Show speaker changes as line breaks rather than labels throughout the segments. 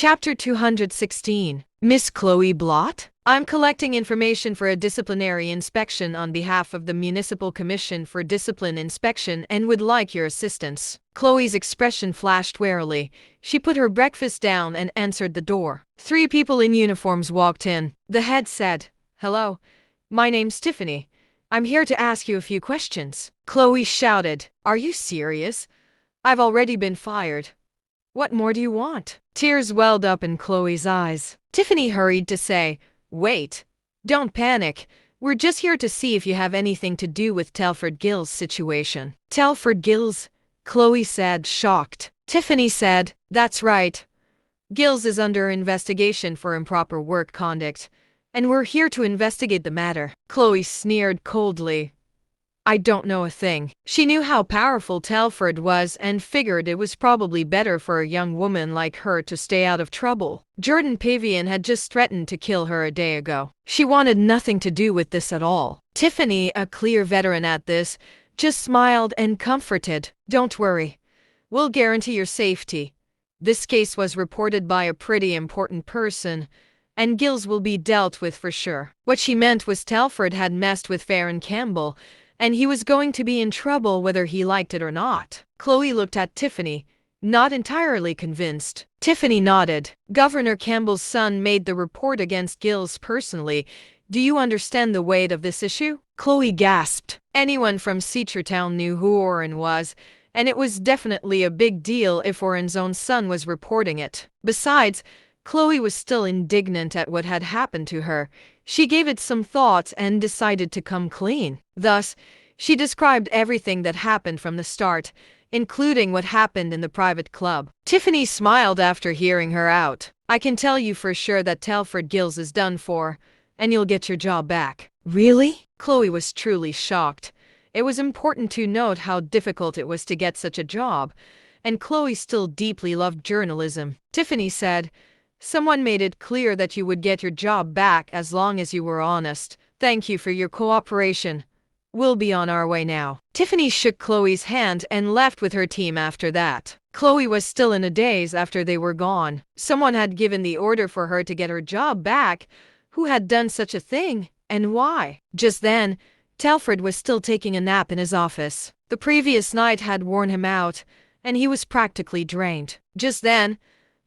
Chapter 216. Miss Chloe Blott? I'm collecting information for a disciplinary inspection on behalf of the Municipal Commission for Discipline Inspection and would like your assistance. Chloe's expression flashed warily. She put her breakfast down and answered the door. 3 people in uniforms walked in. The head said, "Hello, my name's Tiffany. I'm here to ask you a few questions." Chloe shouted, "Are you serious? I've already been fired. What more do you want?" Tears welled up in Chloe's eyes. Tiffany hurried to say, "Wait, don't panic. We're just here to see if you have anything to do with Telford Gill's situation." "Telford Gill's?" Chloe said, shocked. Tiffany said, "That's right. Gills is under investigation for improper work conduct, and we're here to investigate the matter." Chloe sneered coldly. "I don't know a thing." She knew how powerful Telford was and figured it was probably better for a young woman like her to stay out of trouble. Jordan Pavian had just threatened to kill her a day ago. She wanted nothing to do with this at all. Tiffany, a clear veteran at this, just smiled and comforted. "Don't worry. We'll guarantee your safety. This case was reported by a pretty important person, and Gills will be dealt with for sure." What she meant was Telford had messed with Farron Campbell, and he was going to be in trouble whether he liked it or not. Chloe looked at Tiffany, not entirely convinced. Tiffany nodded. "Governor Campbell's son made the report against Gills personally. Do you understand the weight of this issue?" Chloe gasped. Anyone from Seachertown knew who Orrin was, and it was definitely a big deal if Orrin's own son was reporting it. Besides, Chloe was still indignant at what had happened to her. She gave it some thought and decided to come clean. Thus, she described everything that happened from the start, including what happened in the private club. Tiffany smiled after hearing her out. "I can tell you for sure that Telford Gills is done for, and you'll get your job back." "Really?" Chloe was truly shocked. It was important to note how difficult it was to get such a job, and Chloe still deeply loved journalism. Tiffany said, "Someone made it clear that you would get your job back as long as you were honest. Thank you for your cooperation. We'll be on our way now." Tiffany shook Chloe's hand and left with her team after that. Chloe was still in a daze after they were gone. Someone had given the order for her to get her job back. Who had done such a thing, and why? Just then, Telford was still taking a nap in his office. The previous night had worn him out, and he was practically drained. Just then,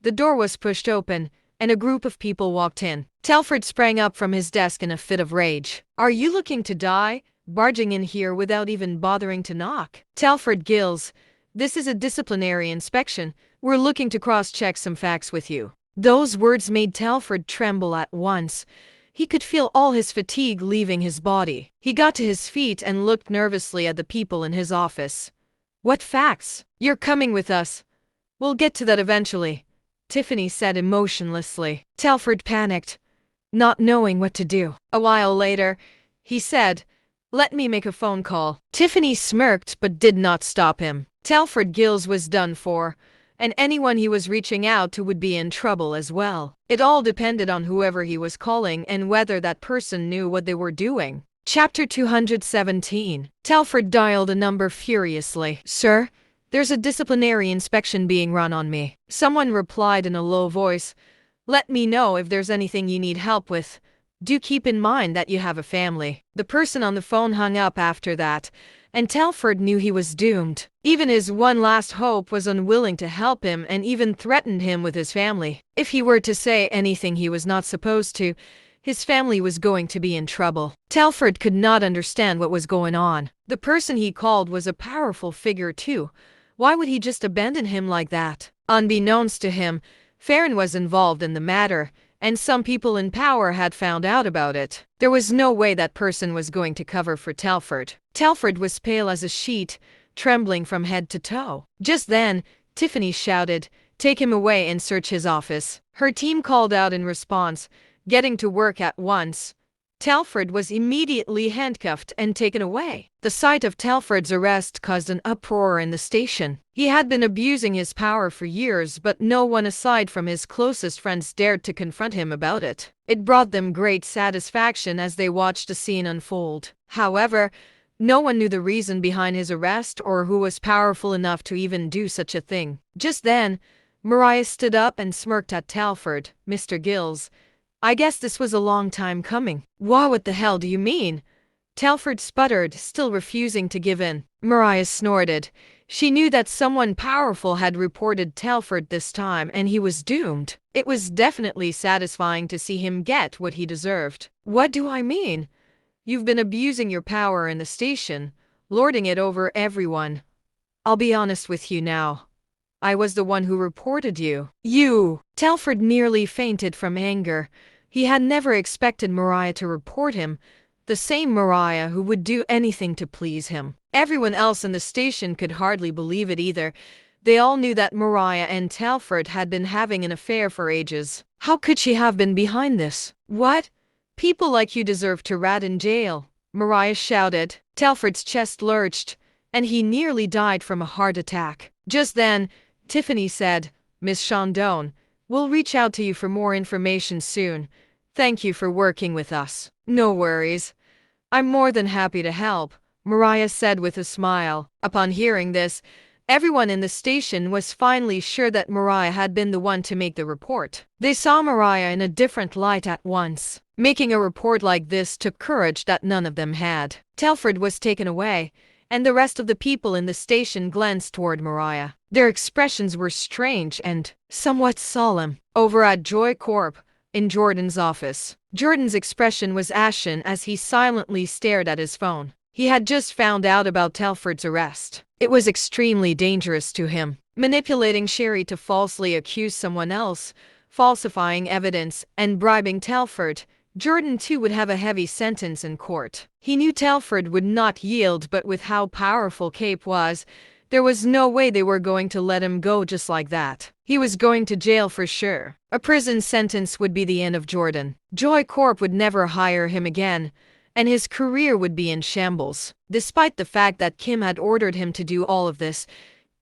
the door was pushed open, and a group of people walked in. Telford sprang up from his desk in a fit of rage. "Are you looking to die, barging in here without even bothering to knock?" "Telford Gills, this is a disciplinary inspection. We're looking to cross-check some facts with you." Those words made Telford tremble at once. He could feel all his fatigue leaving his body. He got to his feet and looked nervously at the people in his office. "What facts?" "You're coming with us. We'll get to that eventually," Tiffany said emotionlessly. Telford panicked, not knowing what to do. A while later, he said, "Let me make a phone call." Tiffany smirked but did not stop him. Telford Gills was done for, and anyone he was reaching out to would be in trouble as well. It all depended on whoever he was calling and whether that person knew what they were doing. Chapter 217. Telford dialed a number furiously. "Sir, there's a disciplinary inspection being run on me." Someone replied in a low voice, "Let me know if there's anything you need help with. Do keep in mind that you have a family." The person on the phone hung up after that, and Telford knew he was doomed. Even his one last hope was unwilling to help him and even threatened him with his family. If he were to say anything he was not supposed to, his family was going to be in trouble. Telford could not understand what was going on. The person he called was a powerful figure too. Why would he just abandon him like that? Unbeknownst to him, Farron was involved in the matter, and some people in power had found out about it. There was no way that person was going to cover for Telford. Telford was pale as a sheet, trembling from head to toe. Just then, Tiffany shouted, "Take him away and search his office." Her team called out in response, getting to work at once. Telford was immediately handcuffed and taken away. The sight of Telford's arrest caused an uproar in the station. He had been abusing his power for years, but no one aside from his closest friends dared to confront him about it. It brought them great satisfaction as they watched the scene unfold. However, no one knew the reason behind his arrest or who was powerful enough to even do such a thing. Just then, Mariah stood up and smirked at Telford. Mr. Gills, I guess this was a long time coming. What the hell do you mean? Telford sputtered, still refusing to give in. Mariah snorted. She knew that someone powerful had reported Telford this time and he was doomed. It was definitely satisfying to see him get what he deserved. What do I mean? You've been abusing your power in the station, lording it over everyone. I'll be honest with you now. I was the one who reported you. You! Telford nearly fainted from anger. He had never expected Mariah to report him, the same Mariah who would do anything to please him. Everyone else in the station could hardly believe it either. They all knew that Mariah and Telford had been having an affair for ages. How could she have been behind this? What? People like you deserve to rot in jail, Mariah shouted. Telford's chest lurched, and he nearly died from a heart attack. Just then, Tiffany said, Miss Chandon, we'll reach out to you for more information soon. Thank you for working with us. No worries. I'm more than happy to help, Mariah said with a smile. Upon hearing this, everyone in the station was finally sure that Mariah had been the one to make the report. They saw Mariah in a different light at once. Making a report like this took courage that none of them had. Telford was taken away, and the rest of the people in the station glanced toward Mariah. Their expressions were strange and somewhat solemn. Over at Joy Corp, in Jordan's office, Jordan's expression was ashen as he silently stared at his phone. He had just found out about Telford's arrest. It was extremely dangerous to him. Manipulating Sherry to falsely accuse someone else, falsifying evidence, and bribing Telford, Jordan too would have a heavy sentence in court. He knew Telford would not yield, but with how powerful Cape was, there was no way they were going to let him go just like that. He was going to jail for sure. A prison sentence would be the end of Jordan. Joy Corp would never hire him again, and his career would be in shambles. Despite the fact that Kim had ordered him to do all of this,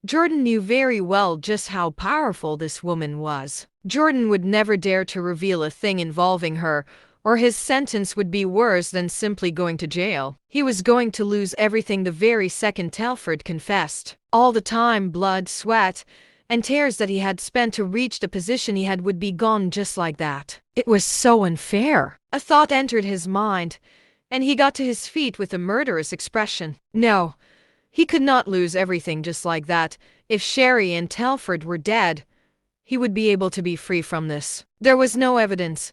Jordan knew very well just how powerful this woman was. Jordan would never dare to reveal a thing involving her, or his sentence would be worse than simply going to jail. He was going to lose everything the very second Telford confessed. All the time, blood, sweat, and tears that he had spent to reach the position he had would be gone just like that. It was so unfair. A thought entered his mind, and he got to his feet with a murderous expression. No, he could not lose everything just like that. If Sherry and Telford were dead, he would be able to be free from this. There was no evidence,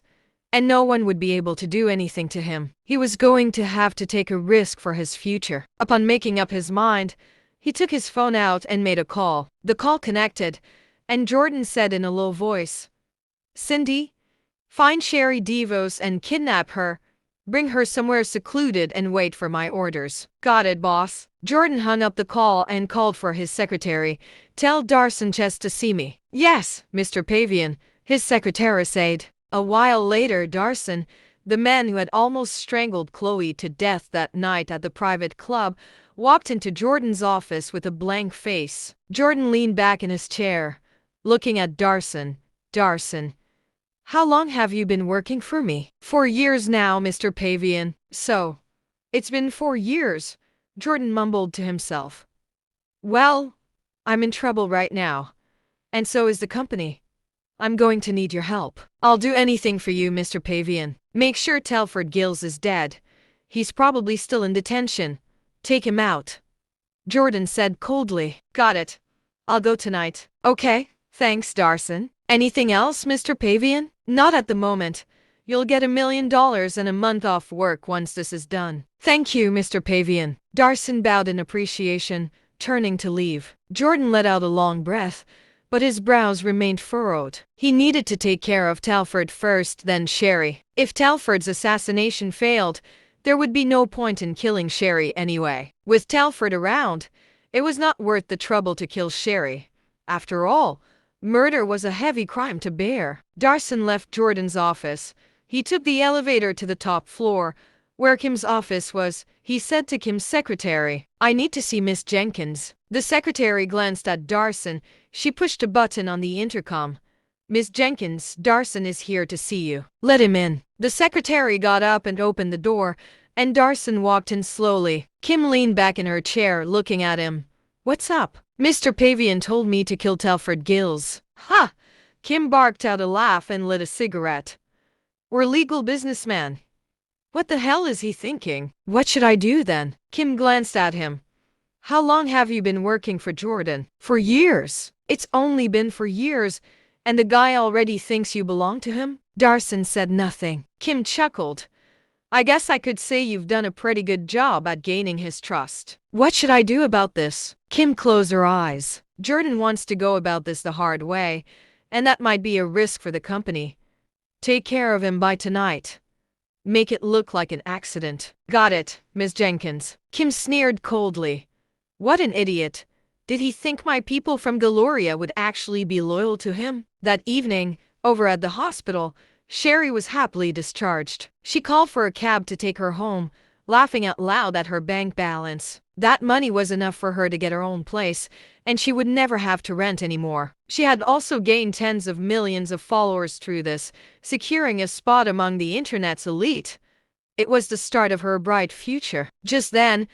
and no one would be able to do anything to him. He was going to have to take a risk for his future. Upon making up his mind, he took his phone out and made a call. The call connected, and Jordan said in a low voice, Cindy, find Sherry DeVos and kidnap her. Bring her somewhere secluded and wait for my orders. Got it, boss. Jordan hung up the call and called for his secretary. Tell Darson Chess to see me. Yes, Mr. Pavian, his secretary said. A while later, Darson, the man who had almost strangled Chloe to death that night at the private club, walked into Jordan's office with a blank face. Jordan leaned back in his chair, looking at Darson. Darson, how long have you been working for me? 4 years now, Mr. Pavian. So, it's been 4 years, Jordan mumbled to himself. Well, I'm in trouble right now, and so is the company. I'm going to need your help. I'll do anything for you, Mr. Pavian. Make sure Telford Gills is dead. He's probably still in detention. Take him out. Jordan said coldly. Got it. I'll go tonight. Okay, thanks, Darson. Anything else, Mr. Pavian? Not at the moment. You'll get $1 million and a month off work once this is done. Thank you, Mr. Pavian. Darson bowed in appreciation, turning to leave. Jordan let out a long breath, but his brows remained furrowed. He needed to take care of Telford first, then Sherry. If Telford's assassination failed, there would be no point in killing Sherry anyway. With Telford around, it was not worth the trouble to kill Sherry. After all, murder was a heavy crime to bear. Darson left Jordan's office. He took the elevator to the top floor, where Kim's office was. He said to Kim's secretary, I need to see Miss Jenkins. The secretary glanced at Darson. She pushed a button on the intercom. Miss Jenkins, Darson is here to see you. Let him in. The secretary got up and opened the door, and Darson walked in slowly. Kim leaned back in her chair, looking at him. What's up? Mr. Pavian told me to kill Telford Gills. Ha! Kim barked out a laugh and lit a cigarette. We're legal businessmen. What the hell is he thinking? What should I do then? Kim glanced at him. How long have you been working for Jordan? For years. It's only been for years, and the guy already thinks you belong to him? Darson said nothing. Kim chuckled. I guess I could say you've done a pretty good job at gaining his trust. What should I do about this? Kim closed her eyes. Jordan wants to go about this the hard way, and that might be a risk for the company. Take care of him by tonight. Make it look like an accident. Got it, Miss Jenkins. Kim sneered coldly. What an idiot. Did he think my people from Gloria would actually be loyal to him? That evening, over at the hospital, Sherry was happily discharged. She called for a cab to take her home, laughing out loud at her bank balance. That money was enough for her to get her own place, and she would never have to rent anymore. She had also gained tens of millions of followers through this, securing a spot among the internet's elite. It was the start of her bright future. Just then,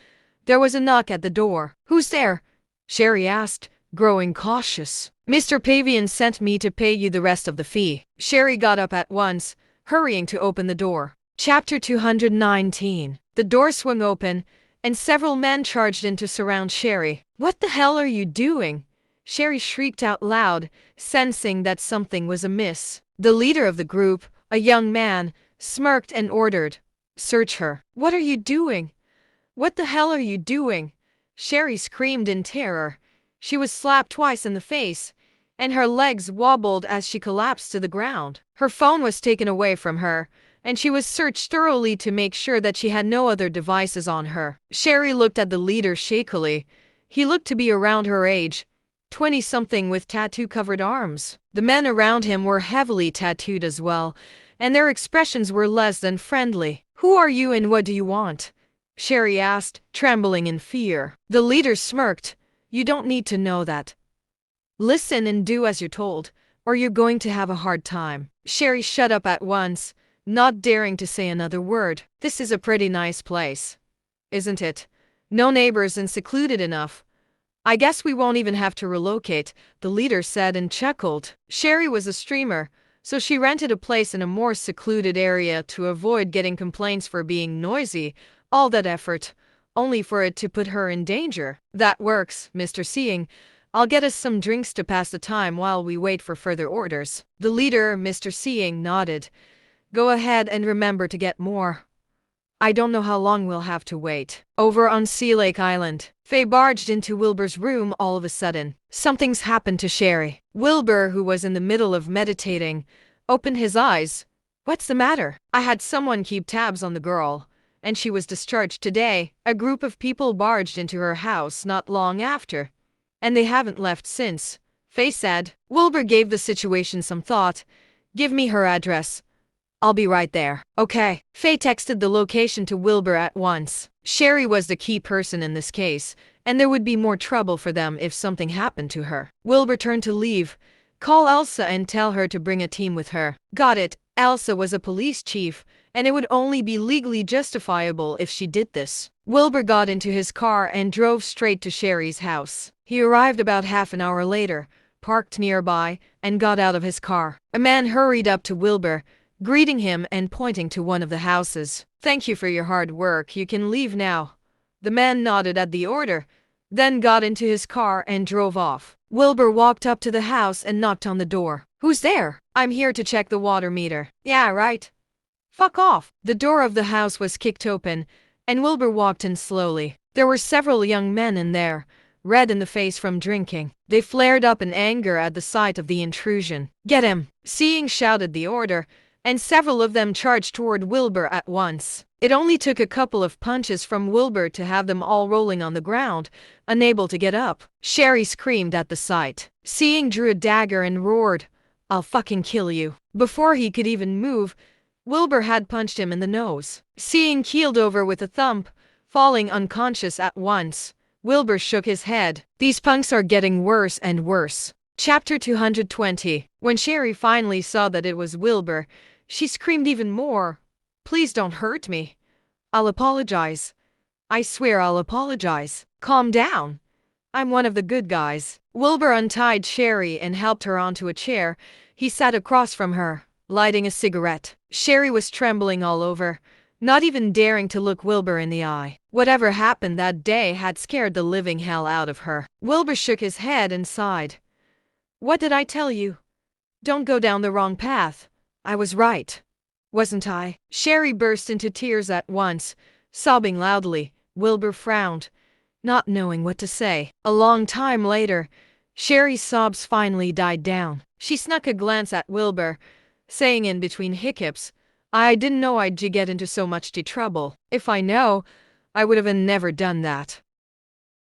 there was a knock at the door. Who's there? Sherry asked, growing cautious. Mr. Pavian sent me to pay you the rest of the fee. Sherry got up at once, hurrying to open the door. Chapter 219. The door swung open, and several men charged in to surround Sherry. What the hell are you doing? Sherry shrieked out loud, sensing that something was amiss. The leader of the group, a young man, smirked and ordered, "Search her." What are you doing? What the hell are you doing? Sherry screamed in terror. She was slapped twice in the face, and her legs wobbled as she collapsed to the ground. Her phone was taken away from her, and she was searched thoroughly to make sure that she had no other devices on her. Sherry looked at the leader shakily. He looked to be around her age, 20-something with tattoo-covered arms. The men around him were heavily tattooed as well, and their expressions were less than friendly. Who are you and what do you want? Sherry asked, trembling in fear. The leader smirked. You don't need to know that. Listen and do as you're told, or you're going to have a hard time. Sherry shut up at once, not daring to say another word. This is a pretty nice place, isn't it? No neighbors and secluded enough. I guess we won't even have to relocate, the leader said and chuckled. Sherry was a streamer, so she rented a place in a more secluded area to avoid getting complaints for being noisy. All that effort, only for it to put her in danger. That works, Mr. Seeing. I'll get us some drinks to pass the time while we wait for further orders. The leader, Mr. Seeing, nodded. Go ahead and remember to get more. I don't know how long we'll have to wait. Over on Sea Lake Island, Faye barged into Wilbur's room all of a sudden. Something's happened to Sherry. Wilbur, who was in the middle of meditating, opened his eyes. What's the matter? I had someone keep tabs on the girl, and she was discharged today. A group of people barged into her house not long after, and they haven't left since, Faye said. Wilbur gave the situation some thought. Give me her address. I'll be right there. Okay. Faye texted the location to Wilbur at once. Sherry was the key person in this case, and there would be more trouble for them if something happened to her. Wilbur turned to leave. Call Elsa and tell her to bring a team with her. Got it. Elsa was a police chief, and it would only be legally justifiable if she did this. Wilbur got into his car and drove straight to Sherry's house. He arrived about half an hour later, parked nearby, and got out of his car. A man hurried up to Wilbur, greeting him and pointing to one of the houses. Thank you for your hard work. You can leave now. The man nodded at the order, then got into his car and drove off. Wilbur walked up to the house and knocked on the door. Who's there? I'm here to check the water meter. Yeah, right. Fuck off. The door of the house was kicked open, and Wilbur walked in slowly. There were several young men in there, red in the face from drinking. They flared up in anger at the sight of the intrusion. Get him! Seeing shouted the order, and several of them charged toward Wilbur at once. It only took a couple of punches from Wilbur to have them all rolling on the ground, unable to get up. Sherry screamed at the sight. Seeing drew a dagger and roared, I'll fucking kill you. Before he could even move, Wilbur had punched him in the nose. Seeing keeled over with a thump, falling unconscious at once. Wilbur shook his head. These punks are getting worse and worse. Chapter 220. When Sherry finally saw that it was Wilbur, she screamed even more. Please don't hurt me. I'll apologize. I swear I'll apologize. Calm down. I'm one of the good guys. Wilbur untied Sherry and helped her onto a chair. He sat across from her, lighting a cigarette. Sherry was trembling all over, not even daring to look Wilbur in the eye. Whatever happened that day had scared the living hell out of her. Wilbur shook his head and sighed. What did I tell you? Don't go down the wrong path. I was right, wasn't I? Sherry burst into tears at once, sobbing loudly. Wilbur frowned, not knowing what to say. A long time later, Sherry's sobs finally died down. She snuck a glance at Wilbur, saying in between hiccups, I didn't know I'd get into so much trouble. If I know, I would have never done that.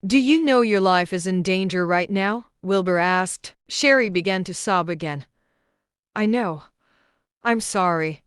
Do you know your life is in danger right now? Wilbur asked. Sherry began to sob again. I know. I'm sorry.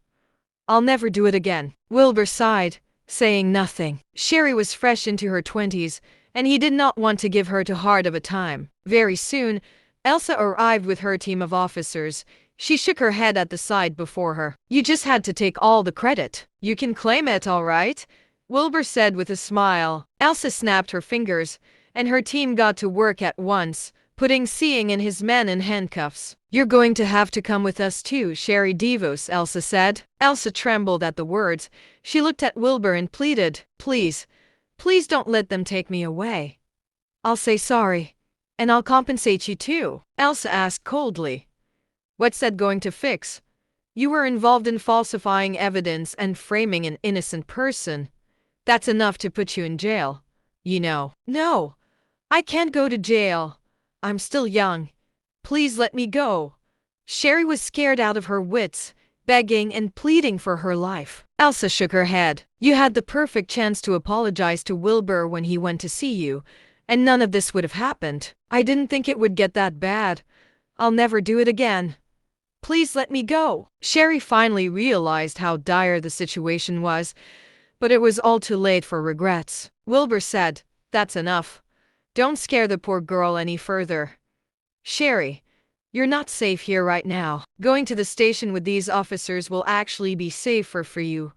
I'll never do it again. Wilbur sighed, saying nothing. Sherry was fresh into her 20s, and he did not want to give her too hard of a time. Very soon, Elsa arrived with her team of officers. She shook her head at the sight before her. You just had to take all the credit. You can claim it, all right, Wilbur said with a smile. Elsa snapped her fingers, and her team got to work at once, putting Seeing and his men in handcuffs. You're going to have to come with us too, Sherry Devos, Elsa said. Elsa trembled at the words. She looked at Wilbur and pleaded, Please, please don't let them take me away. I'll say sorry, and I'll compensate you too. Elsa asked coldly. What's that going to fix? You were involved in falsifying evidence and framing an innocent person. That's enough to put you in jail, you know. No, I can't go to jail. I'm still young. Please let me go. Sherry was scared out of her wits, begging and pleading for her life. Elsa shook her head. You had the perfect chance to apologize to Wilbur when he went to see you, and none of this would have happened. I didn't think it would get that bad. I'll never do it again. Please let me go. Sherry finally realized how dire the situation was, but it was all too late for regrets. Wilbur said, That's enough. Don't scare the poor girl any further. Sherry, you're not safe here right now. Going to the station with these officers will actually be safer for you.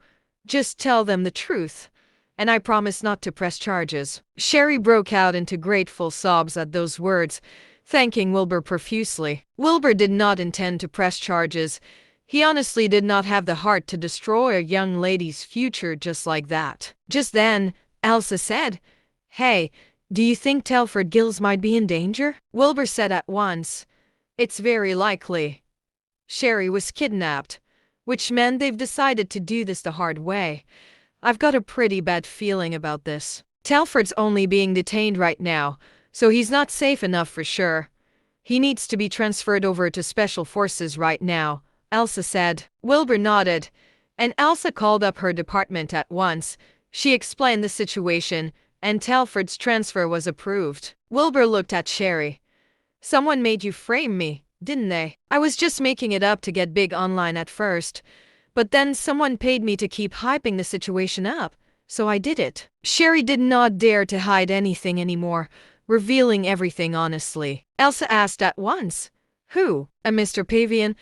Just tell them the truth, and I promise not to press charges. Sherry broke out into grateful sobs at those words, thanking Wilbur profusely. Wilbur did not intend to press charges. He honestly did not have the heart to destroy a young lady's future just like that. Just then, Elsa said, Hey, do you think Telford Gills might be in danger? Wilbur said at once, It's very likely. Sherry was kidnapped, which meant they've decided to do this the hard way. I've got a pretty bad feeling about this. Telford's only being detained right now, so he's not safe enough for sure. He needs to be transferred over to Special Forces right now, Elsa said. Wilbur nodded, and Elsa called up her department at once. She explained the situation, and Telford's transfer was approved. Wilbur looked at Sherry. Someone made you frame me, didn't they? I was just making it up to get big online at first, but then someone paid me to keep hyping the situation up, so I did it. Sherry did not dare to hide anything anymore, revealing everything honestly. Elsa asked at once, Who? A Mr. Pavian?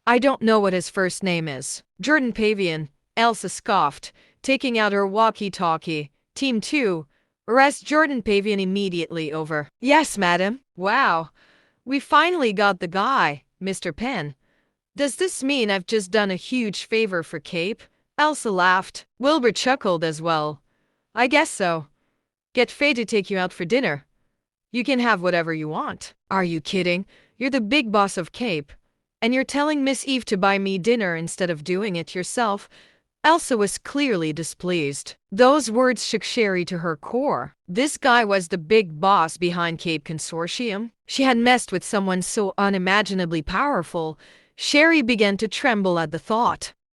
I don't know what his first name is. Jordan Pavian, Elsa scoffed, taking out her walkie-talkie. Team 2. Arrest Jordan Pavian immediately, over. Yes, madam. Wow. We finally got the guy, Mr. Penn. Does this mean I've just done a huge favor for Cape? Elsa laughed. Wilbur chuckled as well. I guess so. Get Faye to take you out for dinner. You can have whatever you want. Are you kidding? You're the big boss of Cape. And you're telling Miss Eve to buy me dinner instead of doing it yourself? Elsa was clearly displeased. Those words shook Sherry to her core. This guy was the big boss behind Cape Consortium. She had messed with someone so unimaginably powerful. Sherry began to tremble at the thought.